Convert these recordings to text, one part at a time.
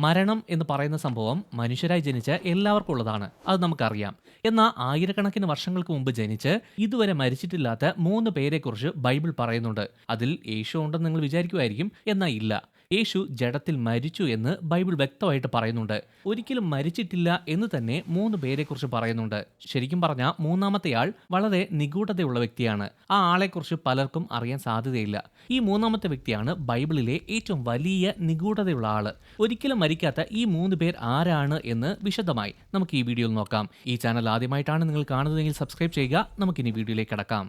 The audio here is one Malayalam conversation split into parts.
മരണം എന്ന് പറയുന്ന സംഭവം മനുഷ്യരായി ജനിച്ച എല്ലാവർക്കും ഉള്ളതാണ്. അത് നമുക്കറിയാം. എന്നാൽ ആയിരക്കണക്കിന് വർഷങ്ങൾക്ക് മുമ്പ് ജനിച്ച് ഇതുവരെ മരിച്ചിട്ടില്ലാത്ത 3 പേരെക്കുറിച്ച് ബൈബിൾ പറയുന്നുണ്ട്. അതിൽ യേശു ഉണ്ടെന്ന് നിങ്ങൾ വിചാരിക്കുമായിരിക്കും. എന്നാൽ ഇല്ല. യേശു ജഡത്തിൽ മരിച്ചു എന്ന് ബൈബിൾ വ്യക്തമായിട്ട് പറയുന്നുണ്ട്. ഒരിക്കലും മരിച്ചിട്ടില്ല എന്ന് തന്നെ 3 പേരെക്കുറിച്ച് പറയുന്നുണ്ട്. ശരിക്കും പറഞ്ഞാൽ മൂന്നാമത്തെയാൾ വളരെ നിഗൂഢതയുള്ള വ്യക്തിയാണ്. ആ ആളെക്കുറിച്ച് പലർക്കും അറിയാൻ സാധ്യതയില്ല. ഈ മൂന്നാമത്തെ വ്യക്തിയാണ് ബൈബിളിലെ ഏറ്റവും വലിയ നിഗൂഢതയുള്ള ആള്. ഒരിക്കലും മരിക്കാത്ത ഈ 3 പേർ ആരാണ് എന്ന് വിശദമായി നമുക്ക് ഈ വീഡിയോയിൽ നോക്കാം. ഈ ചാനൽ ആദ്യമായിട്ടാണ് നിങ്ങൾ കാണുന്നതെങ്കിൽ സബ്സ്ക്രൈബ് ചെയ്യുക. നമുക്കിനി വീഡിയോയിലേക്ക് കടക്കാം.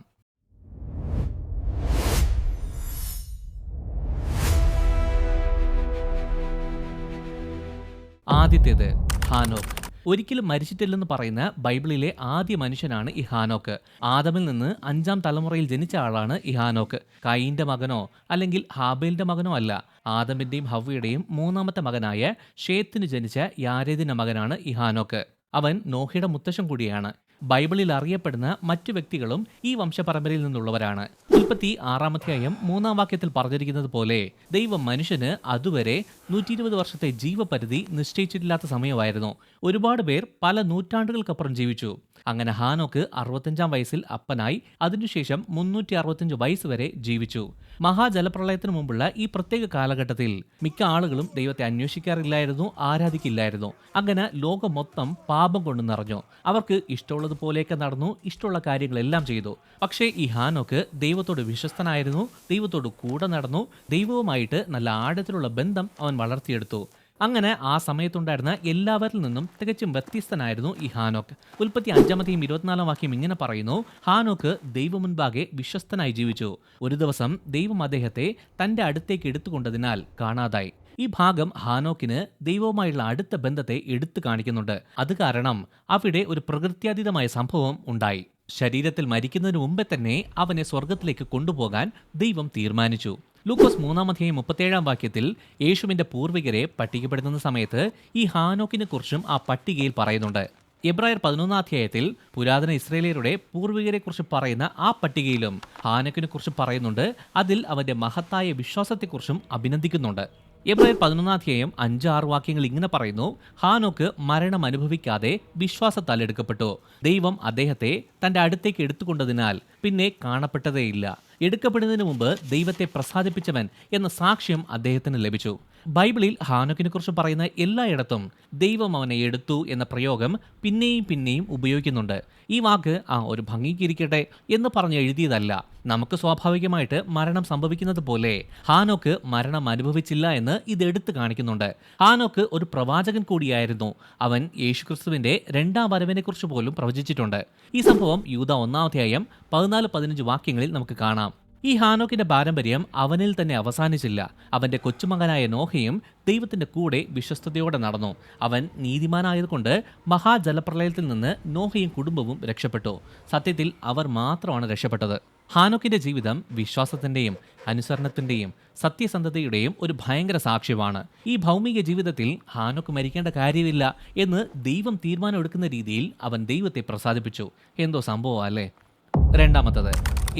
ആദ്യത്തേത് ഹാനോക്ക്. ഒരിക്കലും മരിച്ചിട്ടില്ലെന്ന് പറയുന്ന ബൈബിളിലെ ആദ്യ മനുഷ്യനാണ് ഈ ഹാനോക്ക്. ആദമിൽ നിന്ന് 5ാം തലമുറയിൽ ജനിച്ച ആളാണ് ഈ ഹാനോക്ക്. കയീന്റെ മകനോ അല്ലെങ്കിൽ ഹാബേലിന്റെ മകനോ അല്ല. ആദമിന്റെയും ഹവ്വയുടെയും 3ാമത്തെ മകനായ ഷേത്തിന് ജനിച്ച യാരേദിന്റെ മകനാണ് ഈ ഹാനോക്ക്. അവൻ നോഹയുടെ മുത്തശ്ശൻ കൂടിയാണ്. ബൈബിളിൽ അറിയപ്പെടുന്ന മറ്റു വ്യക്തികളും ഈ വംശപരമ്പരയിൽ നിന്നുള്ളവരാണ്. ഉൽപ്പത്തി 6-ാം അധ്യായം 3-ാം വാക്യത്തിൽ പറഞ്ഞിരിക്കുന്നത് പോലെ ദൈവം മനുഷ്യന് അതുവരെ 120 വർഷത്തെ ജീവപരിധി നിശ്ചയിച്ചിട്ടില്ലാത്ത സമയമായിരുന്നു. ഒരുപാട് പേർ പല നൂറ്റാണ്ടുകൾക്കപ്പുറം ജീവിച്ചു. അങ്ങനെ ഹാനോക്ക് 65-ാം വയസ്സിൽ അപ്പനായി. അതിനുശേഷം 365 വയസ്സ് വരെ ജീവിച്ചു. മഹാജലപ്രളയത്തിന് മുമ്പുള്ള ഈ പ്രത്യേക കാലഘട്ടത്തിൽ മിക്ക ആളുകളും ദൈവത്തെ അന്വേഷിക്കാറില്ലായിരുന്നു, ആരാധിക്കില്ലായിരുന്നു. അങ്ങനെ ലോകം മൊത്തം പാപം കൊണ്ട് നിറഞ്ഞു. അവർക്ക് ഇഷ്ടമുള്ളതുപോലെയൊക്കെ നടന്നു, ഇഷ്ടമുള്ള കാര്യങ്ങളെല്ലാം ചെയ്തു. പക്ഷേ ഈ ഹാനോക്ക് ദൈവത്തോട് വിശ്വസ്തനായിരുന്നു, ദൈവത്തോട് കൂടെ നടന്നു, ദൈവവുമായിട്ട് നല്ല ആഴത്തിലുള്ള ബന്ധം അവൻ വളർത്തിയെടുത്തു. അങ്ങനെ ആ സമയത്തുണ്ടായിരുന്ന എല്ലാവരിൽ നിന്നും തികച്ചും വ്യത്യസ്തനായിരുന്നു ഈ ഹാനോക്ക്. ഉൽപ്പത്തി 5-ാം അധ്യായം 24-ാം വാക്യം ഇങ്ങനെ പറയുന്നു: ഹാനോക്ക് ദൈവമുൻപാകെ വിശ്വസ്തനായി ജീവിച്ചു. ഒരു ദിവസം ദൈവം അദ്ദേഹത്തെ തന്റെ അടുത്തേക്ക് എടുത്തുകൊണ്ടതിനാൽ കാണാതായി. ഈ ഭാഗം ഹാനോക്കിന് ദൈവവുമായുള്ള അടുത്ത ബന്ധത്തെ എടുത്തു കാണിക്കുന്നുണ്ട്. അത് കാരണം അവിടെ ഒരു പ്രകൃത്യാതീതമായ സംഭവം ഉണ്ടായി. ശരീരത്തിൽ മരിക്കുന്നതിന് മുമ്പേ തന്നെ അവനെ സ്വർഗത്തിലേക്ക് കൊണ്ടുപോകാൻ ദൈവം തീരുമാനിച്ചു. ലൂക്കോസ് 3-ാം അധ്യായം 37-ാം വാക്യത്തിൽ യേശുവിന്റെ പൂർവികരെ പട്ടികപ്പെടുത്തുന്ന സമയത്ത് ഈ ഹാനോക്കിനെ കുറിച്ചും ആ പട്ടികയിൽ പറയുന്നുണ്ട്. എബ്രായർ 11-ാം അധ്യായത്തിൽ പുരാതന ഇസ്രായേലിയരുടെ പൂർവികരെ കുറിച്ച് പറയുന്ന ആ പട്ടികയിലും ഹാനോക്കിനെ കുറിച്ച് പറയുന്നുണ്ട്. അതിൽ അവന്റെ മഹത്തായ വിശ്വാസത്തെക്കുറിച്ചും അഭിനന്ദിക്കുന്നുണ്ട്. എബ്രായർ 11-ാം അധ്യായം 5-6 വാക്യങ്ങൾ ഇങ്ങനെ പറയുന്നു: ഹാനോക്ക് മരണം അനുഭവിക്കാതെ വിശ്വാസത്താൽ എടുക്കപ്പെട്ടു. ദൈവം അദ്ദേഹത്തെ തന്റെ അടുത്തേക്ക് എടുത്തുകൊണ്ടതിനാൽ പിന്നെ കാണപ്പെട്ടതേയില്ല. എടുക്കപ്പെടുന്നതിന് മുമ്പ് ദൈവത്തെ പ്രസാദിപ്പിച്ചവൻ എന്ന സാക്ഷ്യം അദ്ദേഹത്തിന് ലഭിച്ചു. ബൈബിളിൽ ഹാനോക്കിനെ കുറിച്ച് പറയുന്ന എല്ലായിടത്തും ദൈവം അവനെ എടുത്തു എന്ന പ്രയോഗം പിന്നെയും പിന്നെയും ഉപയോഗിക്കുന്നുണ്ട്. ഈ വാക്ക് ഒരു ഭംഗിക്കിരിക്കട്ടെ എന്ന് പറഞ്ഞ് എഴുതിയതല്ല. നമുക്ക് സ്വാഭാവികമായിട്ട് മരണം സംഭവിക്കുന്നത് പോലെ ഹാനോക്ക് മരണം അനുഭവിച്ചില്ല എന്ന് ഇത് എടുത്തു കാണിക്കുന്നുണ്ട്. ഹാനോക്ക് ഒരു പ്രവാചകൻ കൂടിയായിരുന്നു. അവൻ യേശുക്രിസ്തുവിന്റെ 2ാം വരവിനെ കുറിച്ച് പോലും പ്രവചിച്ചിട്ടുണ്ട്. ഈ സംഭവം യൂദാ 1-ാം അധ്യായം 14-15 വാക്യങ്ങളിൽ നമുക്ക് കാണാം. ഈ ഹാനോക്കിന്റെ പാരമ്പര്യം അവനിൽ തന്നെ അവസാനിച്ചില്ല. അവന്റെ കൊച്ചുമകനായ നോഹയും ദൈവത്തിന്റെ കൂടെ വിശ്വസ്തയോടെ നടന്നു. അവൻ നീതിമാനായതുകൊണ്ട് മഹാജലപ്രളയത്തിൽ നിന്ന് നോഹയും കുടുംബവും രക്ഷപ്പെട്ടു. സത്യത്തിൽ അവർ മാത്രമാണ് രക്ഷപ്പെട്ടത്. ഹാനോക്കിന്റെ ജീവിതം വിശ്വാസത്തിന്റെയും അനുസരണത്തിന്റെയും സത്യസന്ധതയുടെയും ഒരു ഭയങ്കര സാക്ഷ്യമാണ്. ഈ ഭൗമിക ജീവിതത്തിൽ ഹാനോക്ക് മരിക്കേണ്ട കാര്യമില്ല എന്ന് ദൈവം തീരുമാനം എടുക്കുന്ന രീതിയിൽ അവൻ ദൈവത്തെ പ്രസാദിപ്പിച്ചു. എന്തോ സംഭവം അല്ലേ. രണ്ടാമത്തത്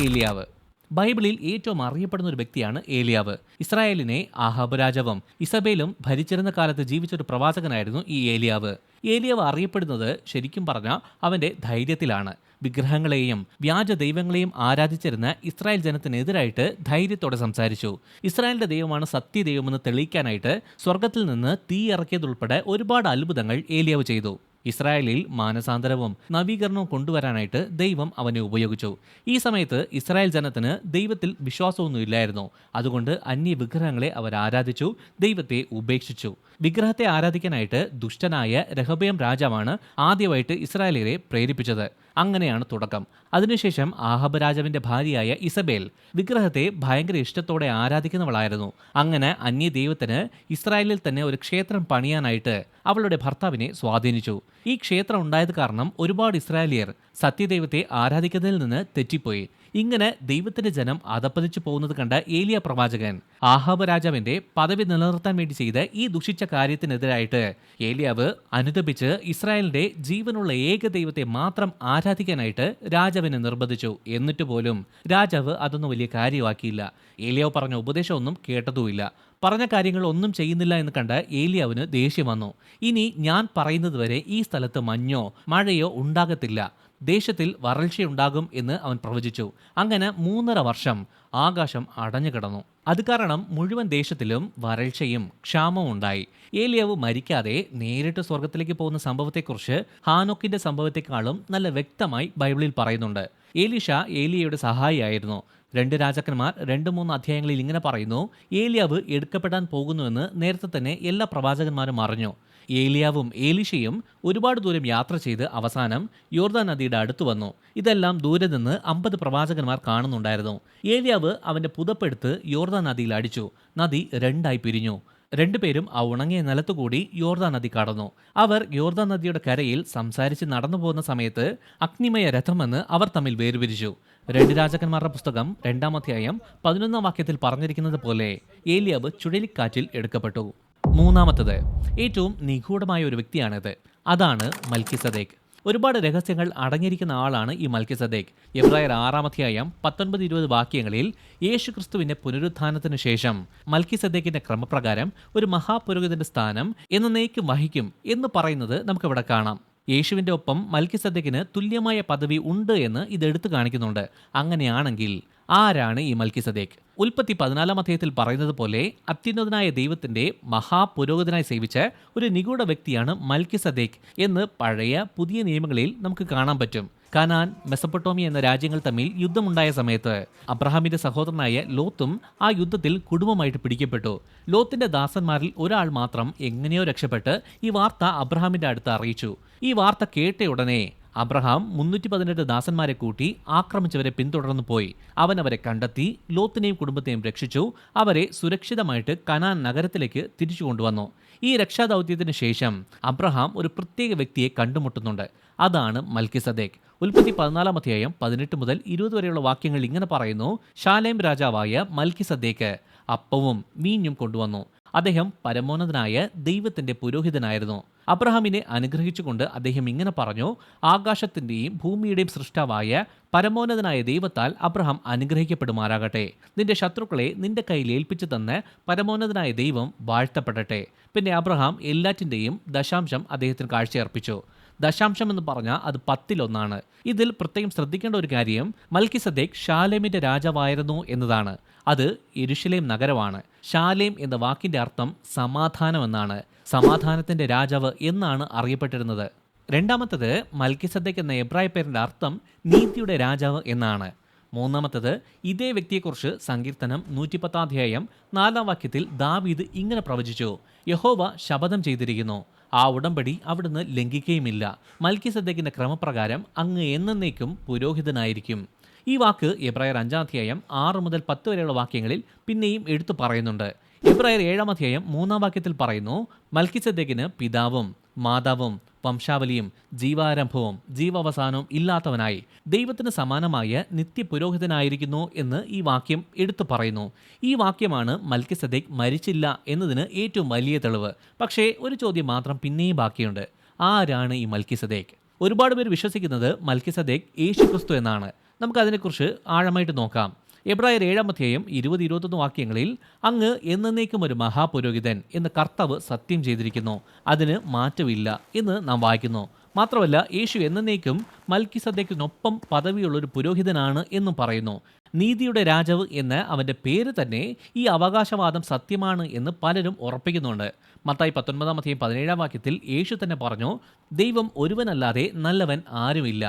ഏലിയാവ്. ബൈബിളിൽ ഏറ്റവും അറിയപ്പെടുന്ന ഒരു വ്യക്തിയാണ് ഏലിയാവ്. ഇസ്രായേലിനെ ആഹാബ് രാജാവും ഇസബേലും ഭരിച്ചിരുന്ന കാലത്ത് ജീവിച്ചൊരു പ്രവാചകനായിരുന്നു ഈ ഏലിയാവ്. ഏലിയാവ് അറിയപ്പെടുന്നത് ശരിക്കും പറഞ്ഞാൽ അവന്റെ ധൈര്യത്തിലാണ്. വിഗ്രഹങ്ങളെയും വ്യാജ ദൈവങ്ങളെയും ആരാധിച്ചിരുന്ന ഇസ്രായേൽ ജനത്തിനെതിരായിട്ട് ധൈര്യത്തോടെ സംസാരിച്ചു. ഇസ്രായേലിന്റെ ദൈവമാണ് സത്യദൈവമെന്ന് തെളിയിക്കാനായിട്ട് സ്വർഗത്തിൽ നിന്ന് തീ ഇറക്കിയതുൾപ്പെടെ ഒരുപാട് അത്ഭുതങ്ങൾ ഏലിയാവ് ചെയ്തു. ഇസ്രായേലിൽ മാനസാന്തരവും നവീകരണവും കൊണ്ടുവരാനായിട്ട് ദൈവം അവനെ ഉപയോഗിച്ചു. ഈ സമയത്ത് ഇസ്രായേൽ ജനത്തിന് ദൈവത്തിൽ വിശ്വാസമൊന്നുമില്ലായിരുന്നു. അതുകൊണ്ട് അന്യ വിഗ്രഹങ്ങളെ അവർ ആരാധിച്ചു, ദൈവത്തെ ഉപേക്ഷിച്ചു. വിഗ്രഹത്തെ ആരാധിക്കാനായിട്ട് ദുഷ്ടനായ രഹബയാം രാജാവാണ് ആദ്യമായിട്ട് ഇസ്രായേലിയരെ പ്രേരിപ്പിച്ചത്. അങ്ങനെയാണ് തുടക്കം. അതിനുശേഷം ആഹാബ് രാജാവിന്റെ ഭാര്യയായ ഇസബേൽ വിഗ്രഹത്തെ ഭയങ്കര ഇഷ്ടത്തോടെ ആരാധിക്കുന്നവളായിരുന്നു. അങ്ങനെ അന്യ ദൈവത്തിന് ഇസ്രായേലിൽ തന്നെ ഒരു ക്ഷേത്രം പണിയാനായിട്ട് അവളുടെ ഭർത്താവിനെ സ്വാധീനിച്ചു. ഈ ക്ഷേത്രം ഉണ്ടായത് കാരണം ഒരുപാട് ഇസ്രായേലിയർ സത്യദൈവത്തെ ആരാധിക്കുന്നതിൽ നിന്ന് തെറ്റിപ്പോയി. ഇങ്ങനെ ദൈവത്തിന്റെ ജനം അധപ്പതിച്ചു പോകുന്നത് കണ്ട ഏലിയ പ്രവാചകൻ ആഹാബ് രാജാവിന്റെ പദവി നിലനിർത്താൻ വേണ്ടി ചെയ്ത ഈ ദുഷിച്ച കാര്യത്തിനെതിരായിട്ട് ഏലിയാവ് അനുതപിച്ച് ഇസ്രായേലിന്റെ ജീവനുള്ള ഏക ദൈവത്തെ മാത്രം ആരാധിക്കാനായിട്ട് രാജാവിനെ നിർബന്ധിച്ചു. എന്നിട്ട് പോലും രാജാവ് അതൊന്നും വലിയ കാര്യമാക്കിയില്ല. ഏലിയാവ് പറഞ്ഞ ഉപദേശമൊന്നും കേട്ടതുമില്ല. പറഞ്ഞ കാര്യങ്ങൾ ഒന്നും ചെയ്യുന്നില്ല എന്ന് കണ്ട് ഏലിയാവിന് ദേഷ്യം വന്നു. ഇനി ഞാൻ പറയുന്നതുവരെ ഈ സ്ഥലത്ത് മഞ്ഞോ മഴയോ ഉണ്ടാകത്തില്ല, ദേശത്തിൽ വരൾച്ചയുണ്ടാകും എന്ന് അവൻ പ്രവചിച്ചു. അങ്ങനെ 3.5 വർഷം ആകാശം അടഞ്ഞു കിടന്നു. അത് കാരണം മുഴുവൻ ദേശത്തിലും വരൾച്ചയും ക്ഷാമവും ഉണ്ടായി. ഏലിയാവ് മരിക്കാതെ നേരിട്ട് സ്വർഗത്തിലേക്ക് പോകുന്ന സംഭവത്തെക്കുറിച്ച് ഹാനോക്കിന്റെ സംഭവത്തെക്കാളും നല്ല വ്യക്തമായി ബൈബിളിൽ പറയുന്നുണ്ട്. ഏലീഷ ഏലിയയുടെ സഹായിയായിരുന്നു. 2 രാജാക്കന്മാർ 2-3 അധ്യായങ്ങളിൽ ഇങ്ങനെ പറയുന്നു: ഏലിയാവ് എടുക്കപ്പെടാൻ പോകുന്നുവെന്ന് നേരത്തെ തന്നെ എല്ലാ പ്രവാചകന്മാരും അറിഞ്ഞു. ഏലിയാവും ഏലീഷയും ഒരുപാട് ദൂരം യാത്ര ചെയ്ത് അവസാനം യോർദാൻ നദിയുടെ അടുത്ത് വന്നു. ഇതെല്ലാം ദൂരെ നിന്ന് 50 പ്രവാചകന്മാർ കാണുന്നുണ്ടായിരുന്നു. ഏലിയാവ് അവന്റെ പുതപ്പെടുത്ത് യോർദാൻ നദിയിൽ അടിച്ചു. നദി 2ആയി പിരിഞ്ഞു. 2 പേരും ആ ഉണങ്ങിയ നിലത്തുകൂടി യോർദാൻ നദി കടന്നു. അവർ യോർദാൻ നദിയുടെ കരയിൽ സംസാരിച്ച് നടന്നു പോകുന്ന സമയത്ത് അഗ്നിമയ രഥമെന്ന് അവർ തമ്മിൽ വേർപിരിച്ചു. 2 രാജാക്കന്മാരുടെ പുസ്തകം 2-ാം അധ്യായം 11-ാം വാക്യത്തിൽ പറഞ്ഞിരിക്കുന്നത് പോലെ ഏലിയാവ് ചുഴലിക്കാറ്റിൽ എടുക്കപ്പെട്ടു. മൂന്നാമത്തത് ഏറ്റവും നിഗൂഢമായ ഒരു വ്യക്തിയാണിത്. അതാണ് മൽക്കിസദേക്ക്. ഒരുപാട് രഹസ്യങ്ങൾ അടങ്ങിയിരിക്കുന്ന ആളാണ് ഈ മൽക്കിസദേക്ക്. എബ്രായർ 6-ാം അധ്യായം 19-20 വാക്യങ്ങളിൽ യേശുക്രിസ്തുവിന്റെ പുനരുത്ഥാനത്തിന് ശേഷം മൽക്കിസദേക്കിന്റെ ക്രമപ്രകാരം ഒരു മഹാപുരോഹിതന്റെ സ്ഥാനം എന്നേക്കും വഹിക്കും എന്ന് പറയുന്നത് നമുക്കിവിടെ കാണാം. യേശുവിന്റെ ഒപ്പം മൽക്കിസദേക്കിന് തുല്യമായ പദവി ഉണ്ട് എന്ന് ഇത് എടുത്തു കാണിക്കുന്നുണ്ട്. അങ്ങനെയാണെങ്കിൽ ആരാണ് ഈ മൽക്കിസദേക്ക്? ഉൽപ്പത്തി 14-ാം അധ്യായത്തിൽ പറയുന്നത് പോലെ അത്യുന്നതനായ ദൈവത്തിന്റെ മഹാപുരോഹിതനായി സേവിച്ച ഒരു നിഗൂഢ വ്യക്തിയാണ് മൽക്കിസദേക്ക് എന്ന് പഴയ പുതിയ നിയമങ്ങളിൽ നമുക്ക് കാണാൻ പറ്റും. കനാൻ, മെസപ്പൊട്ടോമിയ എന്ന രാജ്യങ്ങൾ തമ്മിൽ യുദ്ധമുണ്ടായ സമയത്ത് അബ്രഹാമിന്റെ സഹോദരനായ ലോത്തും ആ യുദ്ധത്തിൽ കുടുംബമായിട്ട് പിടിക്കപ്പെട്ടു. ലോത്തിന്റെ ദാസന്മാരിൽ ഒരാൾ മാത്രം എങ്ങനെയോ രക്ഷപ്പെട്ട് ഈ വാർത്ത അബ്രഹാമിന്റെ അടുത്ത് അറിയിച്ചു. ഈ വാർത്ത കേട്ടയുടനെ അബ്രഹാം 318 ദാസന്മാരെ കൂട്ടി ആക്രമിച്ചവരെ പിന്തുടർന്നു പോയി. അവൻ അവരെ കണ്ടെത്തി, ലോത്തിനെയും കുടുംബത്തെയും രക്ഷിച്ചു. അവരെ സുരക്ഷിതമായിട്ട് കനാൻ നഗരത്തിലേക്ക് തിരിച്ചു കൊണ്ടുവന്നു. ഈ രക്ഷാദൗത്യത്തിന് ശേഷം അബ്രഹാം ഒരു പ്രത്യേക വ്യക്തിയെ കണ്ടുമുട്ടുന്നുണ്ട്. അതാണ് മൽക്കിസദേക്ക്. ഉൽപ്പത്തി 14-ാം അധ്യായം 18 മുതൽ 20 വരെയുള്ള വാക്യങ്ങൾ ഇങ്ങനെ പറയുന്നു: ശാലേം രാജാവായ മൽക്കിസദേക്ക് അപ്പവും മീനും കൊണ്ടുവന്നു. അദ്ദേഹം പരമോന്നതനായ ദൈവത്തിന്റെ പുരോഹിതനായിരുന്നു. അബ്രഹാമിനെ അനുഗ്രഹിച്ചുകൊണ്ട് അദ്ദേഹം ഇങ്ങനെ പറഞ്ഞു: ആകാശത്തിന്റെയും ഭൂമിയുടെയും സൃഷ്ടാവായ പരമോന്നതനായ ദൈവത്താൽ അബ്രഹാം അനുഗ്രഹിക്കപ്പെടുമാറാകട്ടെ. നിന്റെ ശത്രുക്കളെ നിന്റെ കയ്യിൽ ഏൽപ്പിച്ചു തന്ന് പരമോന്നതനായ ദൈവം വാഴ്ത്തപ്പെടട്ടെ. പിന്നെ അബ്രഹാം എല്ലാറ്റിൻ്റെയും ദശാംശം അദ്ദേഹത്തിന് കാഴ്ചയർപ്പിച്ചു. ദശാംശം എന്ന് പറഞ്ഞാൽ അത് 10-1. ഇതിൽ പ്രത്യേകം ശ്രദ്ധിക്കേണ്ട ഒരു കാര്യം മൽക്കിസദേക്ക് ശാലേമിന്റെ രാജാവായിരുന്നു എന്നതാണ്. അത് യെരുശലേം നഗരമാണ്. ശാലേം എന്ന വാക്കിന്റെ അർത്ഥം സമാധാനം എന്നാണ്. സമാധാനത്തിന്റെ രാജാവ് എന്നാണ് അറിയപ്പെട്ടിരുന്നത്. രണ്ടാമത്തത് മൽക്കിസദേക്ക് എന്ന എബ്രായ പേരിന്റെ അർത്ഥം നീതിയുടെ രാജാവ് എന്നാണ്. മൂന്നാമത്തത് ഇതേ വ്യക്തിയെക്കുറിച്ച് സങ്കീർത്തനം 110-ാം അധ്യായം 4-ാം വാക്യത്തിൽ ദാവീദ് ഇങ്ങനെ പ്രവചിച്ചു: യഹോവ ശപഥം ചെയ്തിരിക്കുന്നു, ആ ഉടമ്പടി അവിടുന്ന് ലംഘിക്കുകയുമില്ല. മൽക്കിസദേക്കിന്റെ ക്രമപ്രകാരം അങ്ങ് എന്നേക്കും പുരോഹിതനായിരിക്കും. ഈ വാക്ക് എബ്രായർ 5-ാം അധ്യായം 6 മുതൽ 10 വരെയുള്ള വാക്യങ്ങളിൽ പിന്നെയും എടുത്തു പറയുന്നുണ്ട്. എബ്രായർ 7-ാം അധ്യായം 3-ാം വാക്യത്തിൽ പറയുന്നു: മൽക്കിസദേക്കിന് പിതാവും മാതാവും വംശാവലിയും ജീവാരംഭവും ജീവാവസാനവും ഇല്ലാത്തവനായി ദൈവത്തിന് സമാനമായ നിത്യപുരോഹിതനായിരിക്കുന്നു എന്ന് ഈ വാക്യം എടുത്തു പറയുന്നു. ഈ വാക്യമാണ് മൽക്കിസദേക്ക് മരിച്ചില്ല എന്നതിന് ഏറ്റവും വലിയ തെളിവ്. പക്ഷേ ഒരു ചോദ്യം മാത്രം പിന്നെയും ബാക്കിയുണ്ട്: ആരാണ് ഈ മൽക്കിസദേക്ക്? ഒരുപാട് പേര് വിശ്വസിക്കുന്നത് മൽക്കിസദേക്ക് യേശുക്രിസ്തു എന്നാണ്. നമുക്കതിനെക്കുറിച്ച് ആഴമായിട്ട് നോക്കാം. എബ്രായർ 7-ാം അധ്യായം 20-21 വാക്യങ്ങളിൽ അങ്ങ് എന്നേക്കും ഒരു മഹാപുരോഹിതൻ എന്ന് കർത്താവ് സത്യം ചെയ്തിരിക്കുന്നു, അതിന് മാറ്റമില്ല എന്ന് നാം വായിക്കുന്നു. മാത്രമല്ല, യേശു എന്നേക്കും മൽക്കിസദേക്കിനൊപ്പം പദവിയുള്ളൊരു പുരോഹിതനാണ് എന്നും പറയുന്നു. നീതിയുടെ രാജാവ് എന്ന് അവൻ്റെ പേര് തന്നെ ഈ അവകാശവാദം സത്യമാണ് എന്ന് പലരും ഉറപ്പിക്കുന്നുണ്ട്. മത്തായി 19-ാം അധ്യായം 17-ാം വാക്യത്തിൽ യേശു തന്നെ പറഞ്ഞു: ദൈവം ഒരുവനല്ലാതെ നല്ലവൻ ആരുമില്ല.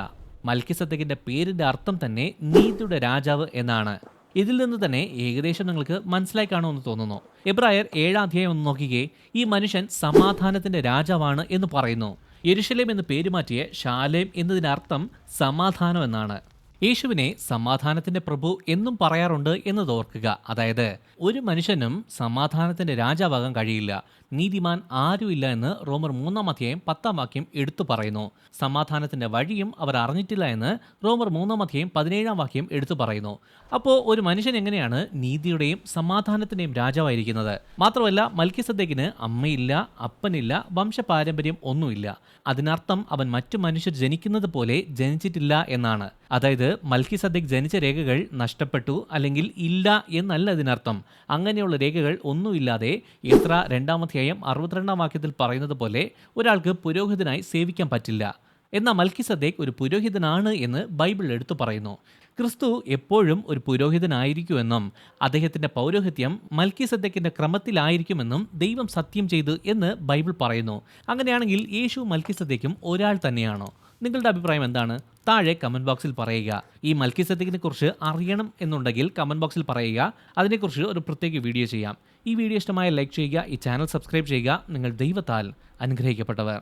മൽക്കിസദേക്കിന്റെ പേരിന്റെ അർത്ഥം തന്നെ നീതിയുടെ രാജാവ് എന്നാണ്. ഇതിൽ നിന്ന് തന്നെ ഏകദേശം നിങ്ങൾക്ക് മനസ്സിലായി കാണുമെന്ന് തോന്നുന്നു. എബ്രായർ 7-ാം അധ്യായം ഒന്ന് നോക്കിക്കേ. ഈ മനുഷ്യൻ സമാധാനത്തിന്റെ രാജാവാണ് എന്ന് പറയുന്നു. യെരുശലേം എന്ന് പേരുമാറ്റിയ ശാലേം എന്നതിനർത്ഥം സമാധാനം എന്നാണ്. യേശുവിനെ സമാധാനത്തിന്റെ പ്രഭു എന്നും പറയാറുണ്ട് എന്നത് ഓർക്കുക. അതായത് ഒരു മനുഷ്യനും സമാധാനത്തിന്റെ രാജാവാകാൻ കഴിയില്ല, നീതിമാൻ ആരുമില്ല എന്ന് റോമർ 3-ാം അധ്യായം 10-ാം വാക്യം എടുത്തു പറയുന്നു. സമാധാനത്തിന്റെ വഴിയും അവർ അറിഞ്ഞിട്ടില്ല എന്ന് റോമർ 3-ാം അധ്യായം 17-ാം വാക്യം എടുത്തു പറയുന്നു. അപ്പോൾ ഒരു മനുഷ്യൻ എങ്ങനെയാണ് നീതിയുടെയും സമാധാനത്തിന്റെയും രാജാവായിരിക്കുന്നത്? മാത്രമല്ല, മൽക്കിസദേക്കിന് അമ്മയില്ല, അപ്പനില്ല, വംശപാരമ്പര്യം ഒന്നുമില്ല. അതിനർത്ഥം അവൻ മറ്റു മനുഷ്യർ ജനിക്കുന്നത് പോലെ ജനിച്ചിട്ടില്ല എന്നാണ്. അതായത് മൽക്കിസദേക്ക് ജനിച്ച രേഖകൾ നഷ്ടപ്പെട്ടു അല്ലെങ്കിൽ ഇല്ല എന്നല്ല ഇതിനർത്ഥം. അങ്ങനെയുള്ള രേഖകൾ ഒന്നുമില്ലാതെ എസ്രാ 2-ാം 62-ാം വാക്യത്തിൽ പറയുന്നത് പോലെ ഒരാൾക്ക് പുരോഹിതനായി സേവിക്കാൻ പറ്റില്ല. എന്നാൽ മൽക്കിസദേക്ക് ഒരു പുരോഹിതനാണ് എന്ന് ബൈബിൾ എടുത്തു പറയുന്നു. ക്രിസ്തു എപ്പോഴും ഒരു പുരോഹിതനായിരിക്കുമെന്നും അദ്ദേഹത്തിന്റെ പൗരോഹിത്യം മൽക്കിസദേക്കിന്റെ ക്രമത്തിലായിരിക്കുമെന്നും ദൈവം സത്യം ചെയ്തു എന്ന് ബൈബിൾ പറയുന്നു. അങ്ങനെയാണെങ്കിൽ യേശു മൽക്കിസദേക്കും ഒരാൾ തന്നെയാണോ? നിങ്ങളുടെ അഭിപ്രായം എന്താണ്? താഴെ കമന്റ് ബോക്സിൽ പറയുക. ഈ മൽക്കിസദേക്കിനെ കുറിച്ച് അറിയണം എന്നുണ്ടെങ്കിൽ കമന്റ് ബോക്സിൽ പറയുക. അതിനെക്കുറിച്ച് ഒരു പ്രത്യേക വീഡിയോ ചെയ്യാം. ഈ വീഡിയോ ഇഷ്ടമായ ലൈക്ക് ചെയ്യുക, ഈ ചാനൽ സബ്സ്ക്രൈബ് ചെയ്യുക. നിങ്ങൾ ദൈവത്താൽ അനുഗ്രഹിക്കപ്പെട്ടവർ.